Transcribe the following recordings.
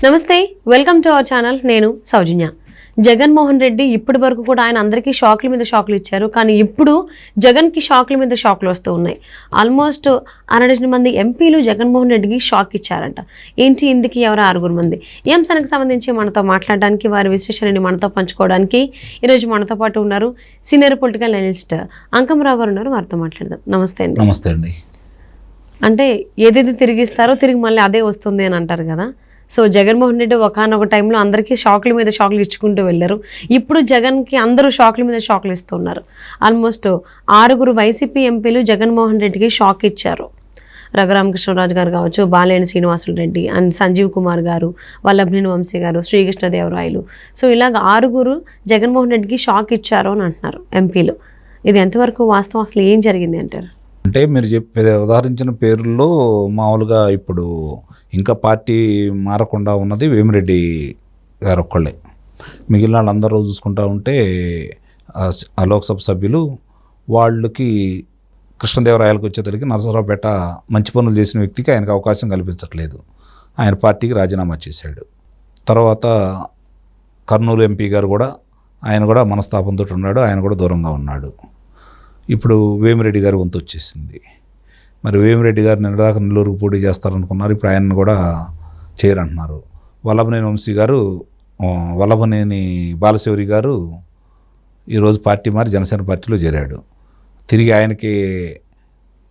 నమస్తే, welcome to our channel. నేను సౌజన్య. జగన్మోహన్ రెడ్డి ఇప్పటి వరకు కూడా ఆయన అందరికీ షాక్ల మీద షాక్లు ఇచ్చారు. కానీ ఇప్పుడు జగన్కి షాక్ల మీద షాక్లు వస్తూ ఉన్నాయి. ఆల్మోస్ట్ 60 మంది ఎంపీలు జగన్మోహన్ రెడ్డికి షాక్ ఇచ్చారంట. ఏంటి ఇందుకు ఎవరు 6 మంది? ఈ అంశానికి సంబంధించి మనతో మాట్లాడడానికి, వారి విశ్లేషణని మనతో పంచుకోవడానికి ఈరోజు మనతో పాటు ఉన్నారు సీనియర్ పొలిటికల్ అనలిస్ట్ అంకమరావు గారు ఉన్నారు. వారితో మాట్లాడదాం. నమస్తే అండి. నమస్తే అండి. అంటే ఏదేది తిరిగిస్తారో తిరిగి మళ్ళీ అదే వస్తుంది అని అంటారు కదా. సో జగన్మోహన్ రెడ్డి ఒకనొక టైంలో అందరికీ షాక్ల మీద షాక్లు ఇచ్చుకుంటూ వెళ్ళారు. ఇప్పుడు జగన్కి అందరూ షాక్ల మీద షాక్లు ఇస్తున్నారు. ఆల్మోస్ట్ 6 వైసీపీ ఎంపీలు జగన్మోహన్ రెడ్డికి షాక్ ఇచ్చారు. రఘురామకృష్ణరాజు గారు కావచ్చు, బాలేని శ్రీనివాసులు రెడ్డి అండ్ సంజీవ్ కుమార్ గారు, వల్లభనేని వంశీ గారు, శ్రీకృష్ణదేవరాయలు. సో ఇలాగ 6 జగన్మోహన్ రెడ్డికి షాక్ ఇచ్చారు అని అంటున్నారు ఎంపీలు. ఇది ఎంతవరకు వాస్తవం? అసలు ఏం జరిగింది అంటారు? అంటే మీరు ఉదాహరించిన పేర్లలో మామూలుగా ఇప్పుడు ఇంకా పార్టీ మారకుండా ఉన్నది వేమిరెడ్డి గారు ఒక్కళ్ళే. మిగిలిన వాళ్ళందరూ చూసుకుంటా ఉంటే ఆ లోక్సభ సభ్యులు వాళ్ళకి కృష్ణదేవరాయలకు వచ్చేసరికి నరసరావుపేట మంచి పనులు చేసిన వ్యక్తికి ఆయనకు అవకాశం కల్పించట్లేదు. ఆయన పార్టీకి రాజీనామా చేశాడు. తర్వాత కర్నూలు ఎంపీ గారు కూడా ఆయన కూడా మనస్తాపంతో ఉన్నాడు. ఆయన కూడా దూరంగా ఉన్నాడు. ఇప్పుడు వేమిరెడ్డి గారి వంతు వచ్చేసింది. మరి వేమిరెడ్డి గారు నిన్నదాకా నెల్లూరుకు పోటీ చేస్తారనుకున్నారు. ఇప్పుడు ఆయన్ని కూడా చేయరంటున్నారు. వల్లభనేని వంశీ గారు, వల్లభనేని బాలశౌరి గారు ఈరోజు పార్టీ మారి జనసేన పార్టీలో చేరాడు. తిరిగి ఆయనకి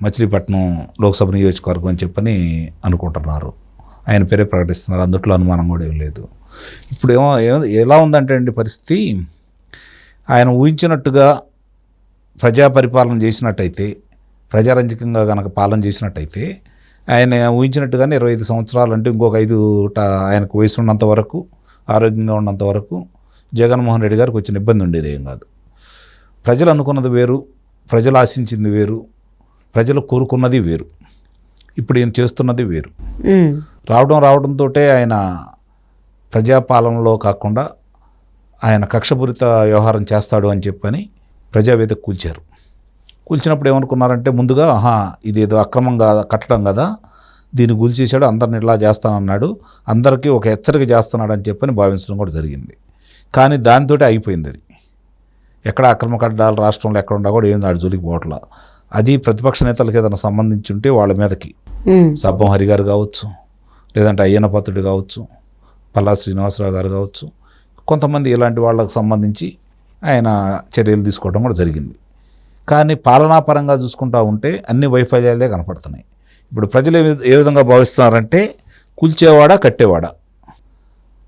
మచిలీపట్నం లోక్సభ నియోజకవర్గం అని చెప్పని అనుకుంటున్నారు. ఆయన పేరే ప్రకటిస్తున్నారు. అందుట్లో అనుమానం కూడా ఏం లేదు. ఇప్పుడు ఎలా ఉందంటే అండి పరిస్థితి, ఆయన ఊహించినట్టుగా ప్రజా పరిపాలన చేసినట్టయితే, ప్రజారంజకంగా కనుక పాలన చేసినట్టయితే, ఆయన ఊహించినట్టుగానే 25 సంవత్సరాలు అంటే ఇంకొక 5 ఆయనకు వయసు ఉన్నంత వరకు, ఆరోగ్యంగా ఉన్నంత వరకు జగన్మోహన్ రెడ్డి గారికి వచ్చిన ఇబ్బంది ఉండేది ఏం కాదు. ప్రజలు అనుకున్నది వేరు, ప్రజలు ఆశించింది వేరు, ప్రజలు కోరుకున్నది వేరు, ఇప్పుడు ఈయన చేస్తున్నది వేరు. రావడంతో ఆయన ప్రజాపాలనలో కాకుండా ఆయన కక్షపూరిత వ్యవహారం చేస్తాడు అని చెప్పని ప్రజావేదిక కూల్చినప్పుడు ఏమనుకున్నారంటే, ముందుగా ఇదేదో అక్రమంగా కట్టడం కదా, దీన్ని కూల్చేశాడు, అందరిని ఇలా చేస్తానన్నాడు, అందరికీ ఒక హెచ్చరిక చేస్తున్నాడు అని చెప్పని భావించడం కూడా జరిగింది. కానీ దానితోటే అయిపోయింది. అది ఎక్కడ అక్రమ కట్టడాలు రాష్ట్రంలో ఎక్కడ ఉన్నా కూడా ఏం దాడి జోలికి పోవట్లా. అది ప్రతిపక్ష నేతలకు ఏదైనా సంబంధించి ఉంటే వాళ్ళ మీదకి సబ్బం హరి గారు కావచ్చు, లేదంటే అయ్యన్న పాత్రుడు కావచ్చు, పల్లా శ్రీనివాసరావు గారు కావచ్చు, కొంతమంది ఇలాంటి వాళ్ళకు సంబంధించి ఆయన చర్యలు తీసుకోవడం కూడా జరిగింది. కానీ పాలనాపరంగా చూసుకుంటూ ఉంటే అన్ని వైఫల్యాలే కనపడుతున్నాయి. ఇప్పుడు ప్రజలు ఏ విధంగా భావిస్తున్నారంటే, కూల్చేవాడా కట్టేవాడా,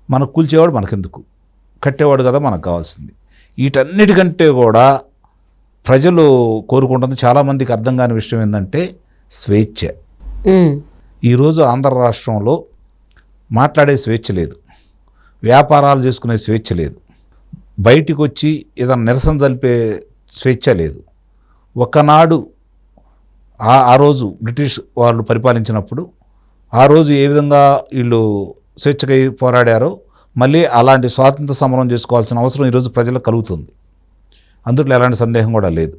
మనకు కూల్చేవాడు మనకెందుకు, కట్టేవాడు కదా మనకు కావాల్సింది. వీటన్నిటికంటే కూడా ప్రజలు కోరుకుంటుంది, చాలామందికి అర్థం కాని విషయం ఏంటంటే స్వేచ్ఛ. ఈరోజు ఆంధ్ర రాష్ట్రంలో మాట్లాడే స్వేచ్ఛ లేదు, వ్యాపారాలు చేసుకునే స్వేచ్ఛ లేదు, బయటికి వచ్చి ఏదైనా నిరసన జరిపే స్వేచ్ఛ లేదు. ఒకనాడు ఆ రోజు బ్రిటిష్ వాళ్ళు పరిపాలించినప్పుడు ఆ రోజు ఏ విధంగా వీళ్ళు స్వేచ్ఛకై పోరాడారో మళ్ళీ అలాంటి స్వాతంత్ర సమరం చేసుకోవాల్సిన అవసరం ఈరోజు ప్రజలకు కలుగుతుంది. అందుట్లో ఎలాంటి సందేహం కూడా లేదు.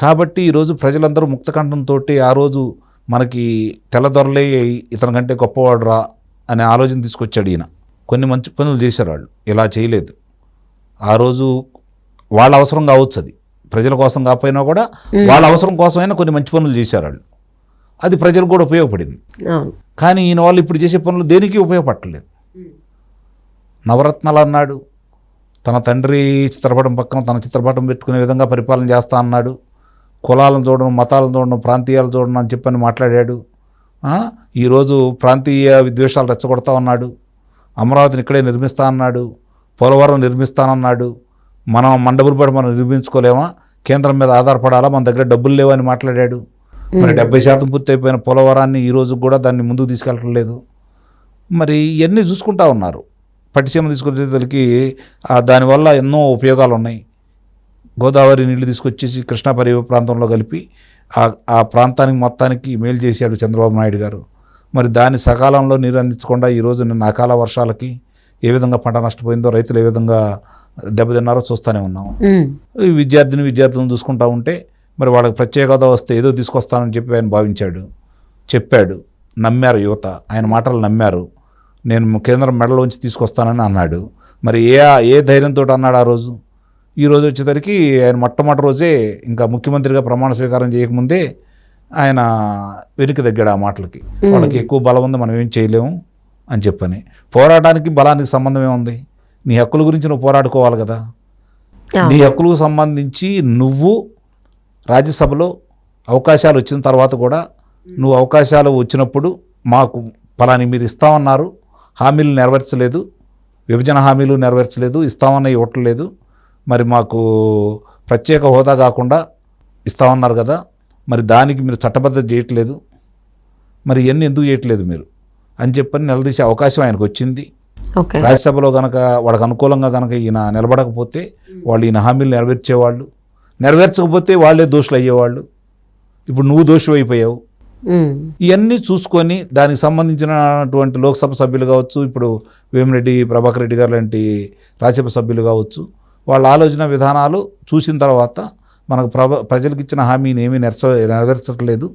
కాబట్టి ఈరోజు ప్రజలందరూ ముక్తకంఠంతో ఆ రోజు మనకి తెల్లదొరలే ఇతని కంటే గొప్పవాడు రా అనే ఆలోచన తీసుకొచ్చాడు ఈయన. కొన్ని మంచి పనులు చేశారు వాళ్ళు, ఇలా చేయలేదు. ఆ రోజు వాళ్ళ అవసరం కావచ్చు, అది ప్రజల కోసం కాకపోయినా కూడా వాళ్ళ అవసరం కోసమైనా కొన్ని మంచి పనులు చేశారు వాళ్ళు. అది ప్రజలకు కూడా ఉపయోగపడింది. కానీ ఈయన వాళ్ళు ఇప్పుడు చేసే పనులు దేనికి ఉపయోగపడలేదు. నవరత్నాలు అన్నాడు, తన తండ్రి చిత్రపటం పక్కన తన చిత్రపటం పెట్టుకునే విధంగా పరిపాలన చేస్తా అన్నాడు. కులాలను చూడడం, మతాలను చూడడం, ప్రాంతీయాలు చూడడం అని చెప్పని మాట్లాడాడు. ఈరోజు ప్రాంతీయ విద్వేషాలు రెచ్చగొడతా ఉన్నాడు. అమరావతిని ఇక్కడే నిర్మిస్తా అన్నాడు, పోలవరం నిర్మిస్తానన్నాడు. మనం మండబులపాటు మనం నిర్మించుకోలేమా, కేంద్రం మీద ఆధారపడాలా, మన దగ్గర డబ్బులు లేవని మాట్లాడాడు. మరి 70% పూర్తి అయిపోయిన పోలవరాన్ని ఈరోజు కూడా దాన్ని ముందుకు తీసుకెళ్ళటం లేదు. మరి ఇవన్నీ చూసుకుంటా ఉన్నారు. పట్టిసీమ తీసుకొచ్చేసరికి దానివల్ల ఎన్నో ఉపయోగాలు ఉన్నాయి. గోదావరి నీళ్లు తీసుకొచ్చేసి కృష్ణా పరివాహ ప్రాంతంలో కలిపి ఆ ప్రాంతానికి మొత్తానికి మేలు చేశాడు చంద్రబాబు నాయుడు గారు. మరి దాన్ని సకాలంలో నీరు అందించకుండా ఈరోజు నిన్న అకాల వర్షాలకి ఏ విధంగా పంట నష్టపోయిందో, రైతులు ఏ విధంగా దెబ్బతిన్నారో చూస్తూనే ఉన్నాము. విద్యార్థులను చూసుకుంటా ఉంటే మరి వాళ్ళకి ప్రత్యేక హోదా వస్తే ఏదో తీసుకొస్తానని చెప్పి ఆయన భావించాడు, చెప్పాడు, నమ్మారు యువత, ఆయన మాటలు నమ్మారు. నేను కేంద్రం మెడలోంచి తీసుకొస్తానని అన్నాడు. మరి ఏ ధైర్యంతో అన్నాడు ఆ రోజు? ఈ రోజు వచ్చేసరికి ఆయన మొట్టమొదటి రోజే ఇంకా ముఖ్యమంత్రిగా ప్రమాణ స్వీకారం చేయకముందే ఆయన వెనుక తగ్గాడు ఆ మాటలకి. వాళ్ళకి ఎక్కువ బలం ఉంది, మనం ఏం చేయలేము అని చెప్పని. పోరాటానికి బలానికి సంబంధం ఏముంది? నీ హక్కుల గురించి నువ్వు పోరాడుకోవాలి కదా. నీ హక్కులకు సంబంధించి నువ్వు రాజ్యసభలో అవకాశాలు వచ్చిన తర్వాత కూడా నువ్వు అవకాశాలు వచ్చినప్పుడు మాకు ఫలాని మీరు ఇస్తామన్నారు, హామీలు నెరవేర్చలేదు, విభజన హామీలు నెరవేర్చలేదు, ఇస్తామన్న ఇవ్వట్లేదు, మరి మాకు ప్రత్యేక హోదా కాకుండా ఇస్తామన్నారు కదా, మరి దానికి మీరు చట్టబద్ధత చేయట్లేదు, మరి ఇవన్నీ ఎందుకు చేయట్లేదు మీరు అని చెప్పని నిలదీసే అవకాశం ఆయనకు వచ్చింది. రాజ్యసభలో కనుక వాళ్ళకి అనుకూలంగా కనుక ఈయన నిలబడకపోతే వాళ్ళు ఈయన హామీలు నెరవేర్చేవాళ్ళు, నెరవేర్చకపోతే వాళ్ళే దోషులు అయ్యేవాళ్ళు. ఇప్పుడు నువ్వు దోషి అయిపోయావు. ఇవన్నీ చూసుకొని దానికి సంబంధించినటువంటి లోక్సభ సభ్యులు కావచ్చు, ఇప్పుడు వేమిరెడ్డి ప్రభాకర్ రెడ్డి గారు లాంటి రాజ్యసభ సభ్యులు కావచ్చు, వాళ్ళ ఆలోచన విధానాలు చూసిన తర్వాత మనకు ప్రజలకు ఇచ్చిన హామీని ఏమీ నెరవేర్చట్లేదు.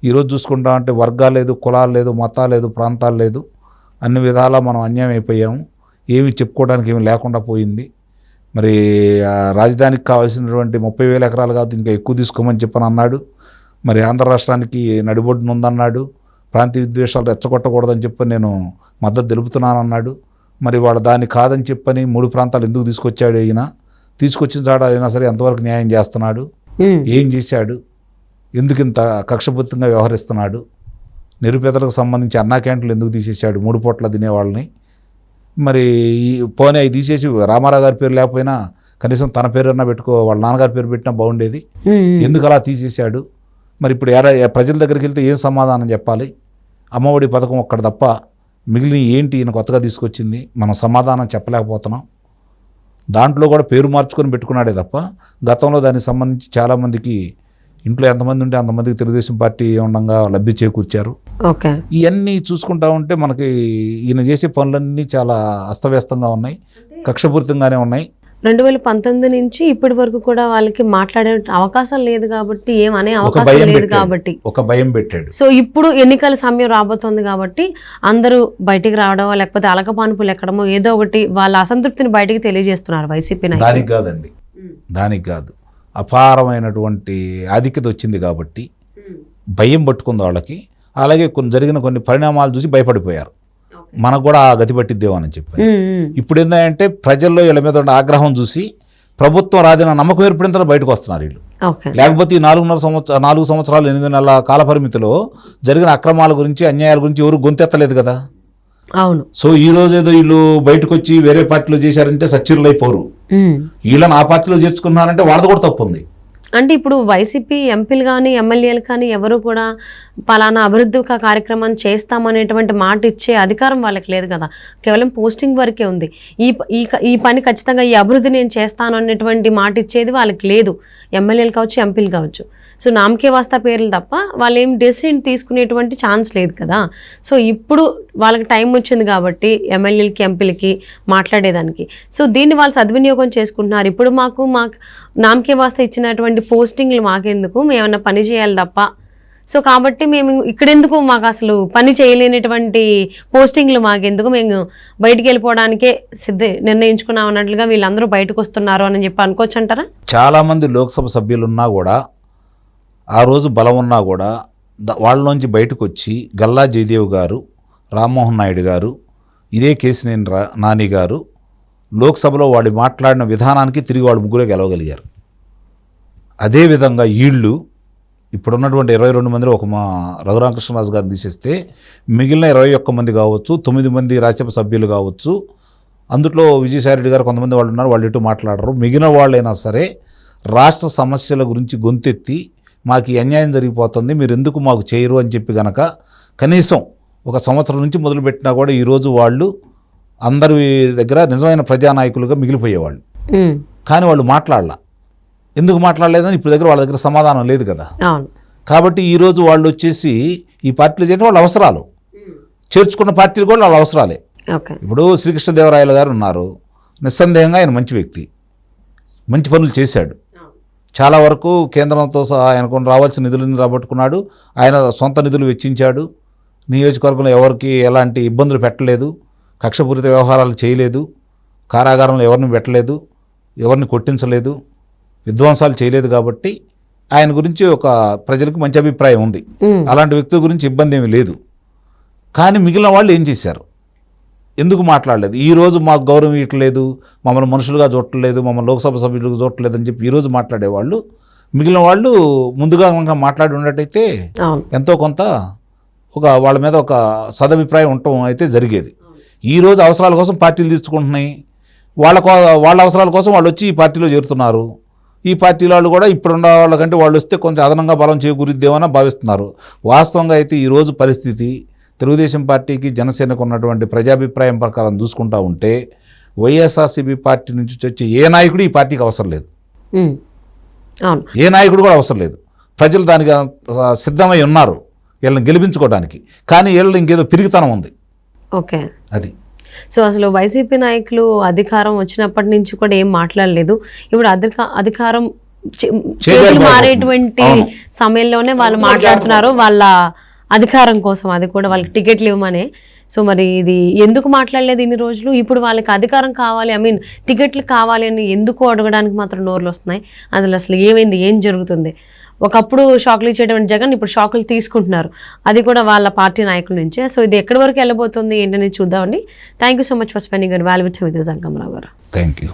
ఈరోజు చూసుకుంటా అంటే వర్గాలు లేదు, కులాలు లేదు, మతాలు లేదు, ప్రాంతాలు లేదు, అన్ని విధాలా మనం అన్యాయం అయిపోయాము. ఏమి చెప్పుకోవడానికి ఏమి లేకుండా పోయింది. మరి రాజధానికి కావాల్సినటువంటి 30,000 ఎకరాలు కాదు ఇంకా ఎక్కువ తీసుకోమని చెప్పని అన్నాడు. మరి ఆంధ్ర రాష్ట్రానికి నడిబొడ్డున ఉందన్నాడు. ప్రాంతీయ విద్వేషాలు రెచ్చగొట్టకూడదని చెప్పని నేను మద్దతు తెలుపుతున్నానన్నాడు. మరి వాళ్ళు దాన్ని కాదని చెప్పని 3 ప్రాంతాలు ఎందుకు తీసుకొచ్చాడు? ఈయన తీసుకొచ్చిన చాట అయినా సరే ఎంతవరకు న్యాయం చేస్తున్నాడు? ఏం చేశాడు? ఎందుకు ఇంత కక్షపూరితంగా వ్యవహరిస్తున్నాడు? నిరుపేదలకు సంబంధించి అన్నా క్యాంటీన్లు ఎందుకు తీసేశాడు? 3 పూట్ల తినేవాళ్ళని. మరి పోనీ అవి తీసేసి రామారావు గారి పేరు లేకపోయినా కనీసం తన పేరు అన్నా పెట్టుకో, వాళ్ళ నాన్నగారి పేరు పెట్టినా బాగుండేది. ఎందుకు అలా తీసేశాడు? మరి ఇప్పుడు ప్రజల దగ్గరికి వెళ్తే ఏం సమాధానం చెప్పాలి? అమ్మఒడి పథకం ఒక్కడ తప్ప మిగిలిన ఏంటి ఈయన కొత్తగా తీసుకొచ్చింది? మనం సమాధానం చెప్పలేకపోతున్నాం. దాంట్లో కూడా పేరు మార్చుకొని పెట్టుకున్నాడే తప్ప గతంలో దానికి సంబంధించి చాలామందికి ఇంట్లో ఎంతమంది ఉంటే అంతమందికి తెలుగుదేశం పార్టీ ఉండగా లబ్ధి చేకూర్చారు. ఇవన్నీ చూసుకుంటా ఉంటే మనకి ఈయన చేసే పనులన్నీ చాలా అస్తవ్యస్తంగా ఉన్నాయి, కక్షపూరితంగానే ఉన్నాయి. 2019 నుంచి ఇప్పటి వరకు కూడా వాళ్ళకి మాట్లాడే అవకాశం లేదు కాబట్టి, ఏమనే అవకాశం లేదు కాబట్టి ఒక భయం పెట్టాడు. సో ఇప్పుడు ఎన్నికల సమయం రాబోతోంది కాబట్టి అందరూ బయటికి రావడం, లేకపోతే అలకపానుపులు ఎక్కడమో ఏదో ఒకటి వాళ్ళ అసంతృప్తిని బయటికి తెలియజేస్తున్నారు వైసీపీ. దానికి కాదండి, దానికి కాదు, అపారమైనటువంటి ఆధిక్యత వచ్చింది కాబట్టి భయం పట్టుకుంది వాళ్ళకి. అలాగే జరిగిన కొన్ని పరిణామాలు చూసి భయపడిపోయారు, మనకు కూడా ఆ గతి పట్టిద్దేమని చెప్పి. ఇప్పుడు ఏంటంటే ప్రజల్లో వీళ్ళ మీద ఉన్న ఆగ్రహం చూసి ప్రభుత్వం రాజన్న నమ్మకం ఏర్పడిన తర్వాత బయటకు వస్తున్నారు వీళ్ళు. లేకపోతే ఈ 4 సంవత్సరాలు 8 నెలల కాల పరిమితిలో జరిగిన అక్రమాల గురించి, అన్యాయాల గురించి ఎవరు గొంతెత్తలేదు కదా. అవును. సో ఈ రోజు ఏదో వీళ్ళు బయటకు వచ్చి వేరే పార్టీలో చేశారంటే సచ్చిరులు అయిపోరు. వీళ్ళని ఆ పార్టీలో చేర్చుకున్నారంటే వాళ్ళది కూడా తప్పు ఉంది. అంటే ఇప్పుడు వైసీపీ ఎంపీలు కానీ ఎమ్మెల్యేలు కానీ ఎవరు కూడా పలానా అభివృద్ధి కార్యక్రమాన్ని చేస్తామనేటువంటి మాట ఇచ్చే అధికారం వాళ్ళకి లేదు కదా. కేవలం పోస్టింగ్ వరకే ఉంది. ఈ పని ఖచ్చితంగా ఈ అభివృద్ధి నేను చేస్తాను అనేటువంటి మాట ఇచ్చేది వాళ్ళకి లేదు, ఎమ్మెల్యేలు కావచ్చు, ఎంపీలు కావచ్చు. సో నామకే వాస్తా పేర్లు తప్ప వాళ్ళు ఏం డెసిషన్ తీసుకునేటువంటి ఛాన్స్ లేదు కదా. సో ఇప్పుడు వాళ్ళకి టైం వచ్చింది కాబట్టి ఎమ్మెల్యేలకి, ఎంపీలకి మాట్లాడేదానికి. సో దీన్ని వాళ్ళు సద్వినియోగం చేసుకుంటున్నారు. ఇప్పుడు మాకు నామకే వాస్తా ఇచ్చినటువంటి పోస్టింగ్లు మాకెందుకు, మేమన్నా పని చేయాలి తప్ప. సో కాబట్టి మేము ఇక్కడెందుకు, మాకు అసలు పని చేయలేనటువంటి పోస్టింగ్లు మాకెందుకు, మేము బయటికి వెళ్ళిపోవడానికే నిర్ణయించుకున్నాం అన్నట్లుగా వీళ్ళందరూ బయటకు వస్తున్నారు అని చెప్పి అనుకోవచ్చు అంటారా? చాలామంది లోక్సభ సభ్యులున్నా కూడా, ఆ రోజు బలం ఉన్నా కూడా వాళ్ళలోంచి బయటకు వచ్చి గల్లా జయదేవ్ గారు, రామ్మోహన్ నాయుడు గారు, ఇదే కేసినేని నాని గారు లోక్సభలో వాళ్ళు మాట్లాడిన విధానానికి తిరిగి వాళ్ళు ముగ్గురే గెలవగలిగారు. అదేవిధంగా వీళ్ళు ఇప్పుడున్నటువంటి 22 మందిలో ఒక మా రఘురామకృష్ణరాజు గారిని తీసేస్తే మిగిలిన 21 మంది కావచ్చు, 9 మంది రాజ్యసభ సభ్యులు కావచ్చు, అందులో విజయసాయిరెడ్డి గారు కొంతమంది వాళ్ళు ఉన్నారు, వాళ్ళు ఇటు మాట్లాడరు. మిగిలిన వాళ్ళైనా సరే రాష్ట్ర సమస్యల గురించి గొంతెత్తి మాకు ఈ అన్యాయం జరిగిపోతుంది, మీరు ఎందుకు మాకు చేయరు అని చెప్పి గనక కనీసం 1 సంవత్సరం నుంచి మొదలుపెట్టినా కూడా ఈరోజు వాళ్ళు అందరి దగ్గర నిజమైన ప్రజానాయకులుగా మిగిలిపోయేవాళ్ళు. కానీ వాళ్ళు మాట్లాడాల. ఎందుకు మాట్లాడలేదని ఇప్పుడు వాళ్ళ దగ్గర సమాధానం లేదు కదా. కాబట్టి ఈరోజు వాళ్ళు వచ్చేసి ఈ పార్టీలు చేయడం వాళ్ళ అవసరాలు, చేర్చుకున్న పార్టీలు కూడా వాళ్ళ అవసరాలే. ఇప్పుడు శ్రీకృష్ణదేవరాయలు గారు ఉన్నారు, నిస్సందేహంగా ఆయన మంచి వ్యక్తి, మంచి పనులు చేశాడు. చాలా వరకు కేంద్రంతో ఆయనకు రావాల్సిన నిధులను రాబట్టుకున్నాడు, ఆయన సొంత నిధులు వెచ్చించాడు, నియోజకవర్గంలో ఎవరికి ఎలాంటి ఇబ్బందులు పెట్టలేదు, కక్షపూరిత వ్యవహారాలు చేయలేదు, కారాగారంలో ఎవరిని పెట్టలేదు, ఎవరిని కొట్టించలేదు, విధ్వంసాలు చేయలేదు. కాబట్టి ఆయన గురించి ఒక ప్రజలకు మంచి అభిప్రాయం ఉంది. అలాంటి వ్యక్తుల గురించి ఇబ్బంది ఏమీ లేదు. కానీ మిగిలిన వాళ్ళు ఏం చేశారు, ఎందుకు మాట్లాడలేదు? ఈరోజు మాకు గౌరవం ఇవ్వట్లేదు, మమ్మల్ని మనుషులుగా చూడట్లేదు, మమ్మల్ని లోక్సభ సభ్యులుగా చూడట్లేదు అని చెప్పి ఈరోజు మాట్లాడేవాళ్ళు, మిగిలిన వాళ్ళు ముందుగా కనుక మాట్లాడి ఉన్నట్టయితే ఎంతో కొంత వాళ్ళ మీద ఒక సదభిప్రాయం ఉండటం అయితే జరిగేది. ఈరోజు అవసరాల కోసం పార్టీలు తీసుకుంటున్నాయి, వాళ్ళ అవసరాల కోసం వాళ్ళు వచ్చి ఈ పార్టీలో చేరుతున్నారు. ఈ పార్టీల వాళ్ళు కూడా ఇప్పుడున్న వాళ్ళకంటే వాళ్ళు వస్తే కొంచెం అదనంగా బలం చేకూరిద్దేమని భావిస్తున్నారు. వాస్తవంగా అయితే ఈరోజు పరిస్థితి తెలుగుదేశం పార్టీకి జనసేనకు ఉన్నటువంటి ప్రజాభిప్రాయం ప్రకారం చూసుకుంటా ఉంటే వైఎస్ఆర్సీపీ పార్టీ నుంచి వచ్చే ఏ నాయకుడు ఈ పార్టీకి అవసరం లేదు. ఏ నాయకుడు కూడా అవసరం లేదు. ప్రజలు దానికి సిద్ధమై ఉన్నారు వీళ్ళని గెలిపించుకోవడానికి. కానీ వీళ్ళు ఇంకేదో పిరిగితనం ఉంది. ఓకే, అది. సో అసలు వైసీపీ నాయకులు అధికారం వచ్చినప్పటి నుంచి కూడా ఏం మాట్లాడలేదు. ఇప్పుడు అధికారం చేతులు మారేటువంటి సమయంలోనే వాళ్ళు మాట్లాడుతున్నారు వాళ్ళ అధికారం కోసం, అది కూడా వాళ్ళకి టికెట్లు ఇవ్వమనే. సో మరి ఇది ఎందుకు మాట్లాడలేదు ఇన్ని రోజులు? ఇప్పుడు వాళ్ళకి అధికారం కావాలి, టికెట్లు కావాలి అని ఎందుకు అడగడానికి మాత్రం నోర్లు వస్తున్నాయి? అందులో అసలు ఏమైంది, ఏం జరుగుతుంది? ఒకప్పుడు షాకులు ఇచ్చేటువంటి జగన్ ఇప్పుడు షాకులు తీసుకుంటున్నారు, అది కూడా వాళ్ళ పార్టీ నాయకుల నుంచే. సో ఇది ఎక్కడి వరకు వెళ్ళబోతుంది ఏంటని చూద్దామండి. Thank you so much for spending your valuable time with us, Ankamarao గారు. Thank you.